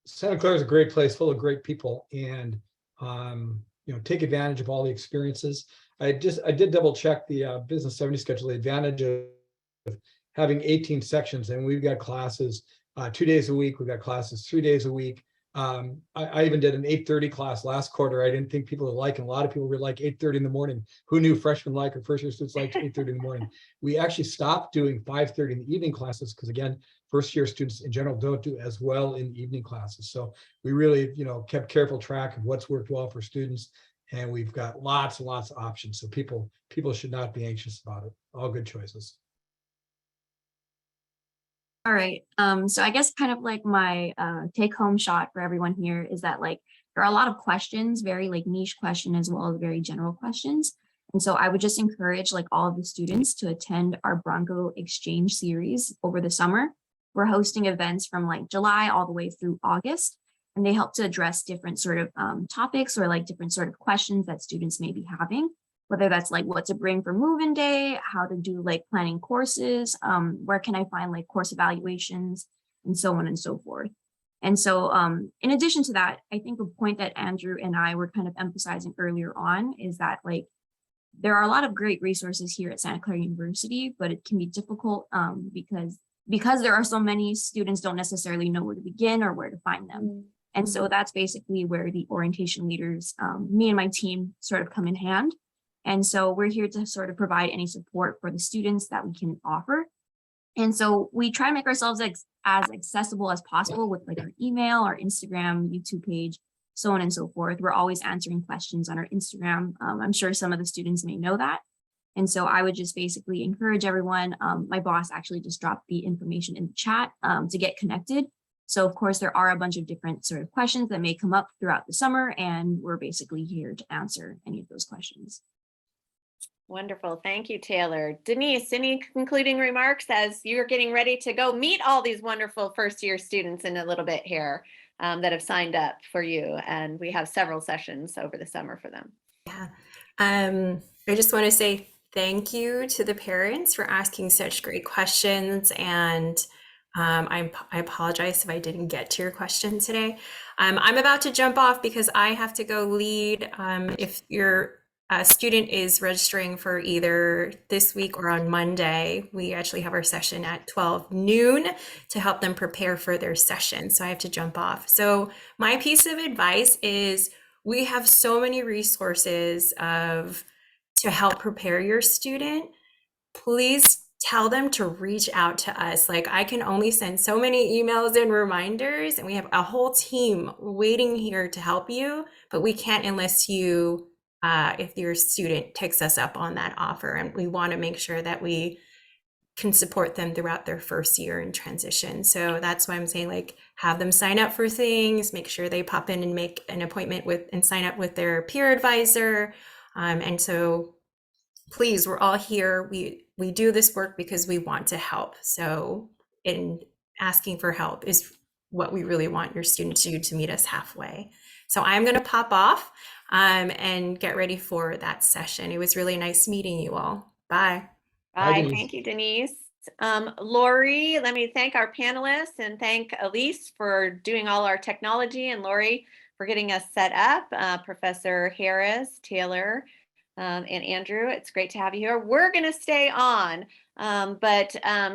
Santa Clara is a great place full of great people, and you know, take advantage of all the experiences. I did double check the Business 70 schedule. The advantage of having 18 sections, and we've got classes 2 days a week. We've got classes 3 days a week. I even did an 8:30 class last quarter. I didn't think people would like, and a lot of people were like 8:30 in the morning. Who knew freshmen like or first year students like 8:30 in the morning? We actually stopped doing 5:30 in the evening classes because, again, first year students in general don't do as well in the evening classes. So we really, kept careful track of what's worked well for students, and we've got lots and lots of options. So people should not be anxious about it. All good choices. All right. So I guess kind of like my take home shot for everyone here is that like there are a lot of questions, very like niche question as well as very general questions. And so I would just encourage like all of the students to attend our Bronco Exchange series over the summer. We're hosting events from like July all the way through August, and they help to address different sort of topics or like different sort of questions that students may be having, whether that's like what to bring for move-in day, how to do like planning courses, where can I find like course evaluations, and so on and so forth. And so in addition to that, I think a point that Andrew and I were kind of emphasizing earlier on is that like there are a lot of great resources here at Santa Clara University, but it can be difficult because there are so many, students don't necessarily know where to begin or where to find them. And so that's basically where the orientation leaders, me and my team, sort of come in hand. And so we're here to sort of provide any support for the students that we can offer. And so we try to make ourselves as accessible as possible with like our email, our Instagram, YouTube page, so on and so forth. We're always answering questions on our Instagram. I'm sure some of the students may know that. And so I would just basically encourage everyone. My boss actually just dropped the information in the chat to get connected. So of course, there are a bunch of different sort of questions that may come up throughout the summer, and we're basically here to answer any of those questions. Wonderful. Thank you, Taylor. Denise, any concluding remarks as you're getting ready to go meet all these wonderful first year students in a little bit here that have signed up for you? And we have several sessions over the summer for them. Yeah. I just want to say thank you to the parents for asking such great questions. And I apologize if I didn't get to your question today. I'm about to jump off because I have to go lead. If your student is registering for either this week or on Monday, we actually have our session at 12 noon to help them prepare for their session. So I have to jump off. So my piece of advice is we have so many resources to help prepare your student. Please tell them to reach out to us. Like I can only send so many emails and reminders, and we have a whole team waiting here to help you, but we can't unless you, if your student takes us up on that offer. And we want to make sure that we can support them throughout their first year in transition. So that's why I'm saying like have them sign up for things, make sure they pop in and make an appointment with and sign up with their peer advisor. And so please, we're all here. We do this work because we want to help. So in asking for help is what we really want your students to do, to meet us halfway. So I'm going to pop off and get ready for that session. It was really nice meeting you all. Bye. Bye. Thank you, Denise. Lori, let me thank our panelists and thank Elise for doing all our technology, and Lori for getting us set up. Professor Harris, Taylor, and Andrew, it's great to have you here. We're going to stay on, but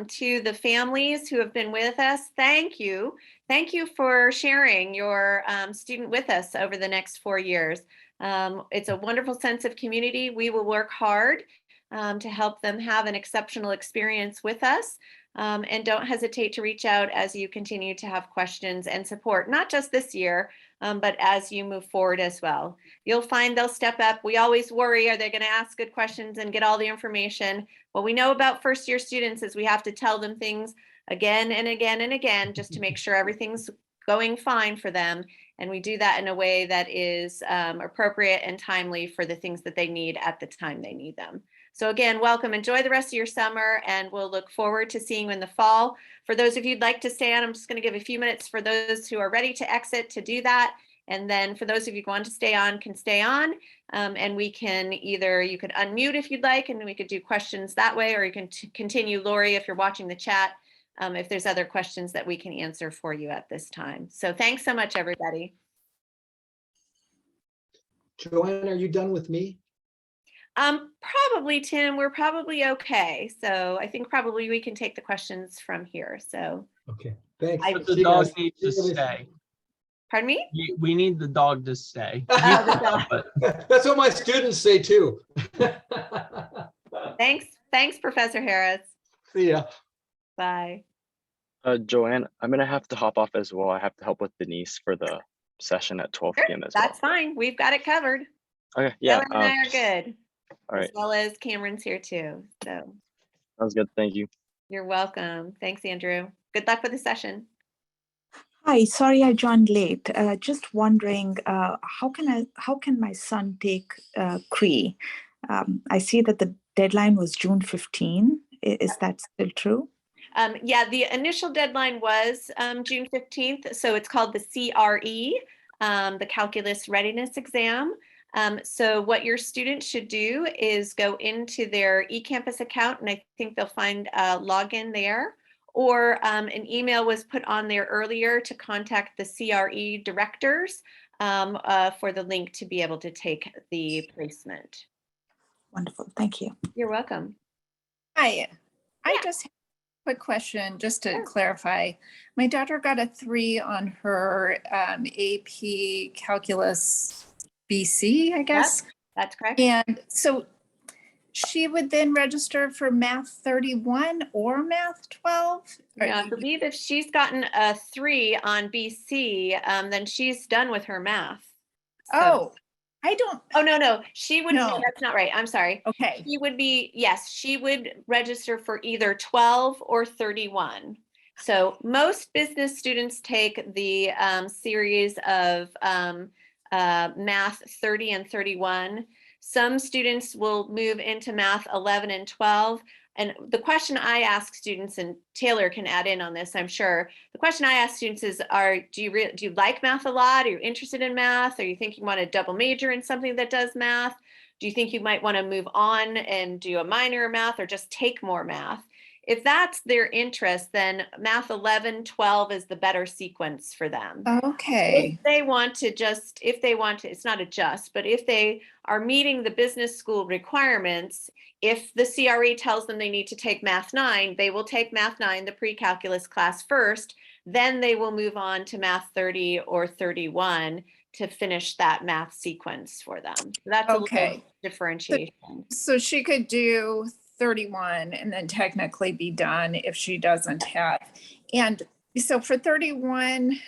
to the families who have been with us, thank you. Thank you for sharing your student with us over the next 4 years. It's a wonderful sense of community. We will work hard to help them have an exceptional experience with us. And don't hesitate to reach out as you continue to have questions and support, not just this year, but as you move forward as well. You'll find they'll step up. We always worry, are they going to ask good questions and get all the information? What we know about first year students is we have to tell them things again and again and again, just to make sure everything's going fine for them. And we do that in a way that is appropriate and timely for the things that they need at the time they need them. So again, welcome, enjoy the rest of your summer, and we'll look forward to seeing you in the fall. For those of you who'd like to stay on, I'm just going to give a few minutes for those who are ready to exit to do that. And then for those of you who want to stay on, can stay on. And we can either, you could unmute if you'd like, and we could do questions that way, or you can continue, Lori, if you're watching the chat, if there's other questions that we can answer for you at this time. So thanks so much, everybody. Joanne, are you done with me? Probably, Tim, we're probably okay. So I think probably we can take the questions from here. So okay. Thanks. I- But the See you dog guys. needs to See you guys. stay. Pardon me? We need the dog to stay. Oh, You the can dog. help it. That's what my students say too. Thanks, Professor Harris. See ya. Bye. Joanne, I'm gonna have to hop off as well. I have to help with Denise for the session at 12 Sure, p.m. as well. that's fine. We've got it covered. Okay, yeah. Taylor and I are good, All as right, well as Cameron's here too. So sounds good. Thank you. you're welcome. Thanks, Andrew. Good luck with the session. Hi, sorry I joined late. Just wondering, how can my son take CRE? I see that the deadline was June 15. Is that still true? Yeah, the initial deadline was June 15th, so it's called the CRE, the Calculus Readiness Exam. So what your students should do is go into their eCampus account, and I think they'll find a login there. Or an email was put on there earlier to contact the CRE directors for the link to be able to take the placement. Wonderful, thank you. You're welcome. Hi, I Yeah. just have a quick question just to Sure. clarify. My daughter got a 3 on her AP Calculus BC, I guess. That's correct. And so she would then register for Math 31 or Math 12? Yeah, I believe if she's gotten a 3 on BC, then she's done with her math. So- Oh, I don't, Oh, no, she would, No. that's not right. I'm sorry. okay. She would be, yes, she would register for either 12 or 31. So most business students take the series of math 30 and 31. Some students will move into math 11 and 12. And the question I ask students, and Taylor can add in on this, I'm sure. The question I ask students is, do you like math a lot? Are you interested in math? Or you think you want to double major in something that does math? Do you think you might want to move on and do a minor in math or just take more math? If that's their interest, then math 11, 12 is the better sequence for them. Okay. If they want to, it's not a just, but if they are meeting the business school requirements, if the CRE tells them they need to take math 9, they will take math 9, the pre-calculus class first, then they will move on to math 30 or 31 to finish that math sequence for them. So that's a Okay. little differentiation. So she could do 31 and then technically be done if she doesn't have. And so for 31,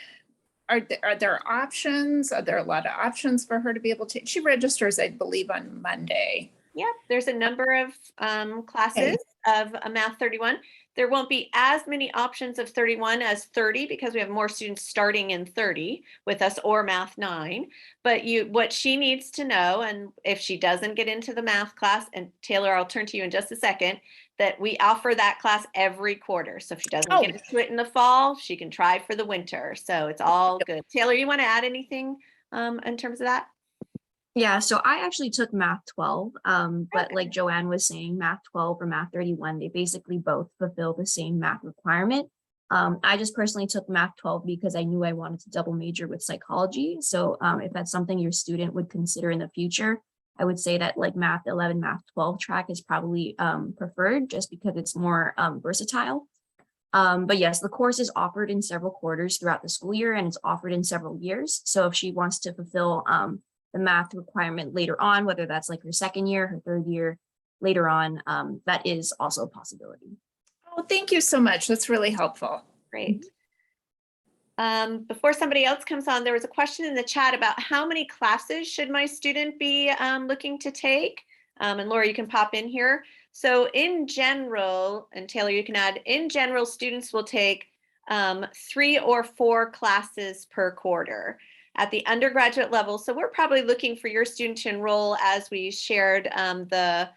are there options? Are there a lot of options for her to be able to? She registers, I believe, on Monday. Yep, there's a number of classes of a math 31. There won't be as many options of 31 as 30 because we have more students starting in 30 with us or math 9. But what she needs to know, and if she doesn't get into the math class, and Taylor, I'll turn to you in just a second, that we offer that class every quarter. So if she doesn't get into it in the fall, she can try for the winter. So it's all good. Taylor, you want to add anything in terms of that? Yeah, so I actually took math 12, but like Joanne was saying, math 12 or math 31, they basically both fulfill the same math requirement. I just personally took math 12 because I knew I wanted to double major with psychology. So if that's something your student would consider in the future, I would say that like math 11, math 12 track is probably preferred just because it's more versatile. But yes, the course is offered in several quarters throughout the school year and it's offered in several years. So if she wants to fulfill the math requirement later on, whether that's like her second year, her third year, later on, that is also a possibility. Oh, thank you so much. That's really helpful. Great. Before somebody else comes on, there was a question in the chat about how many classes should my student be looking to take? And Laura, you can pop in here. So in general, and Taylor, you can add, in general, students will take 3 or 4 classes per quarter at the undergraduate level. So we're probably looking for your student to enroll, as we shared, the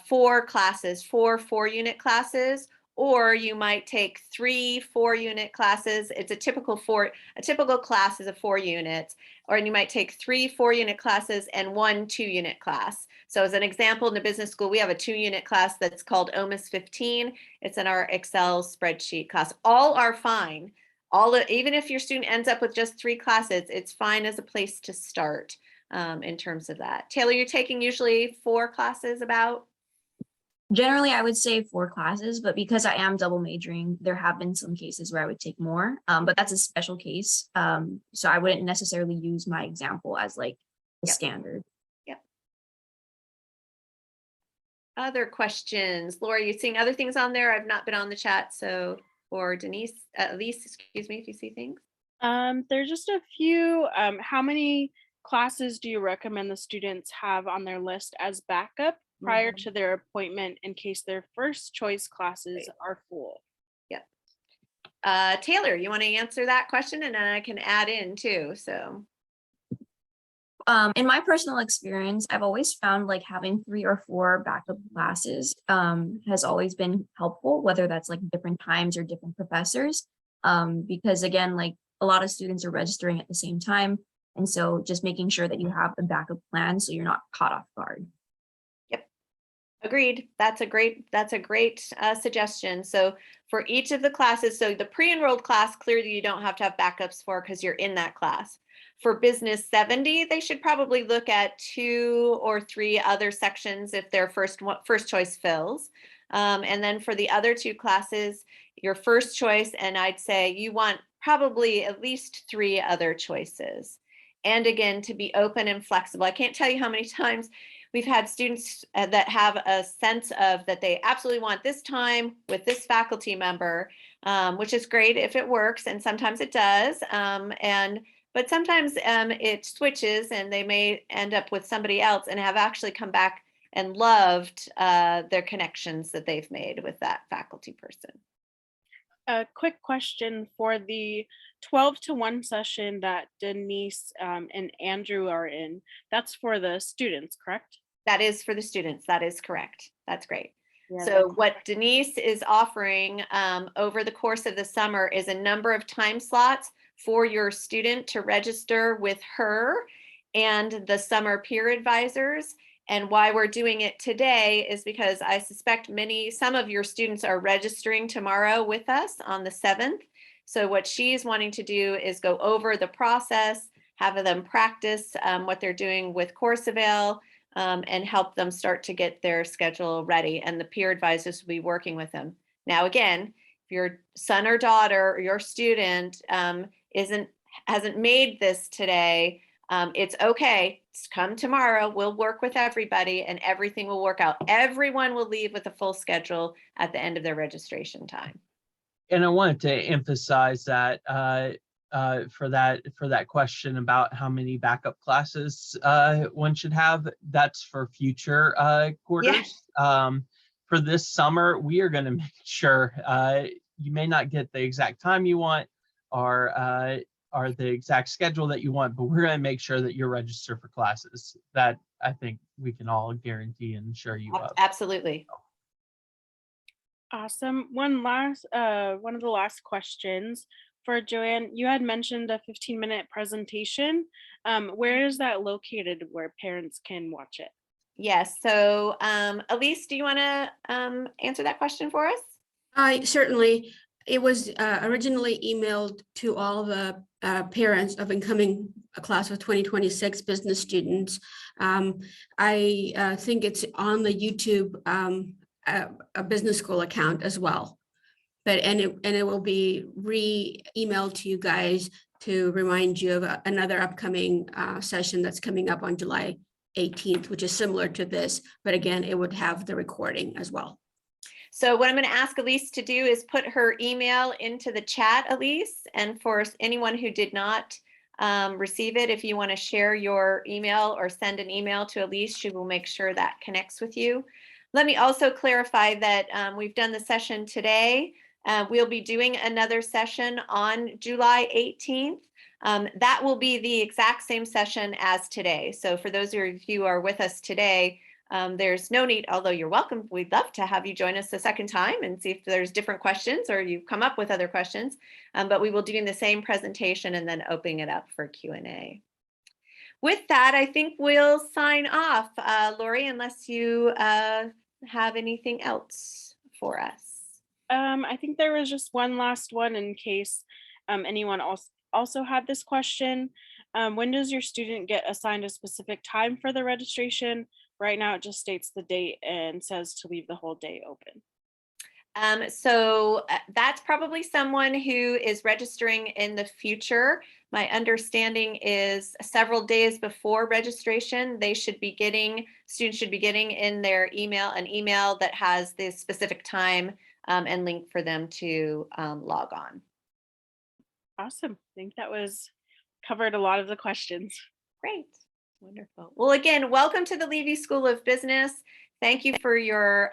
4 classes, 4 4-unit classes, or you might take 3 4-unit classes. It's a typical class is a 4 units, or you might take 3 4-unit classes and 1 2-unit class. So as an example, in the business school, we have a 2-unit class that's called OMIS 15. It's in our Excel spreadsheet class. All are fine. Even if your student ends up with just 3 classes, it's fine as a place to start in terms of that. Taylor, you're taking usually 4 classes about? Generally, I would say 4 classes, but because I am double majoring, there have been some cases where I would take more, but that's a special case. So I wouldn't necessarily use my example as like the Yep. standard. Yep. Other questions? Laura, you seeing other things on there? I've not been on the chat, so, or Denise, Elise, excuse me, if you see things. There's just a few. How many classes do you recommend the students have on their list as backup prior to their appointment in case their first choice classes are full? Yep. Taylor, you want to answer that question, and then I can add in too. So In my personal experience, I've always found like having 3 or 4 backup classes has always been helpful, whether that's like different times or different professors. Because again, like a lot of students are registering at the same time. And so just making sure that you have a backup plan so you're not caught off guard. Yep. Agreed. That's a great suggestion. So for each of the classes, so the pre-enrolled class, clearly you don't have to have backups for because you're in that class. For Business 70, they should probably look at 2 or 3 other sections if their first choice fills. And then for the other 2 classes, your first choice, and I'd say you want probably at least 3 other choices. And again, to be open and flexible. I can't tell you how many times we've had students that have a sense of that they absolutely want this time with this faculty member, which is great if it works, and sometimes it does. But sometimes it switches and they may end up with somebody else and have actually come back and loved their connections that they've made with that faculty person. A quick question for the 12 to 1 session that Denise and Andrew are in. That's for the students, correct? That is for the students. That is correct. That's great. Yeah, So what Denise is offering over the course of the summer is a number of time slots for your student to register with her and the summer peer advisors. And why we're doing it today is because I suspect some of your students are registering tomorrow with us on the 7th. So what she's wanting to do is go over the process, have them practice what they're doing with Coursavail, and help them start to get their schedule ready. And the peer advisors will be working with them. Now, again, if your son or daughter or your student hasn't made this today, it's okay. Come tomorrow. We'll work with everybody and everything will work out. Everyone will leave with a full schedule at the end of their registration time. And I wanted to emphasize that for that question about how many backup classes one should have, that's for future quarters. Yeah. For this summer, we are going to make sure you may not get the exact time you want or the exact schedule that you want, but we're going to make sure that you're registered for classes. That I think we can all guarantee and assure you of. Absolutely. Awesome. One of the last questions for Joanne. You had mentioned a 15-minute presentation. Where is that located where parents can watch it? Yes. So Elise, do you want to answer that question for us? Certainly. It was originally emailed to all the parents of incoming class of 2026 business students. I think it's on the YouTube a business school account as well. And it will be re-emailed to you guys to remind you of another upcoming session that's coming up on July 18th, which is similar to this, but again, it would have the recording as well. So what I'm going to ask Elise to do is put her email into the chat, Elise, and for anyone who did not receive it, if you want to share your email or send an email to Elise, she will make sure that connects with you. Let me also clarify that we've done the session today. We'll be doing another session on July 18th. That will be the exact same session as today. So for those of you who are with us today, there's no need, although you're welcome, we'd love to have you join us a second time and see if there's different questions or you come up with other questions, but we will do the same presentation and then opening it up for Q&A. With that, I think we'll sign off, Lori, unless you have anything else for us. I think there was just one last one in case anyone else also had this question. When does your student get assigned a specific time for the registration? Right now, it just states the date and says to leave the whole day open. So that's probably someone who is registering in the future. My understanding is several days before registration, students should be getting in their email, an email that has the specific time and link for them to log on. Awesome. I think that was covered a lot of the questions. Great. Wonderful. Well, again, welcome to the Leavey School of Business. Thank you for your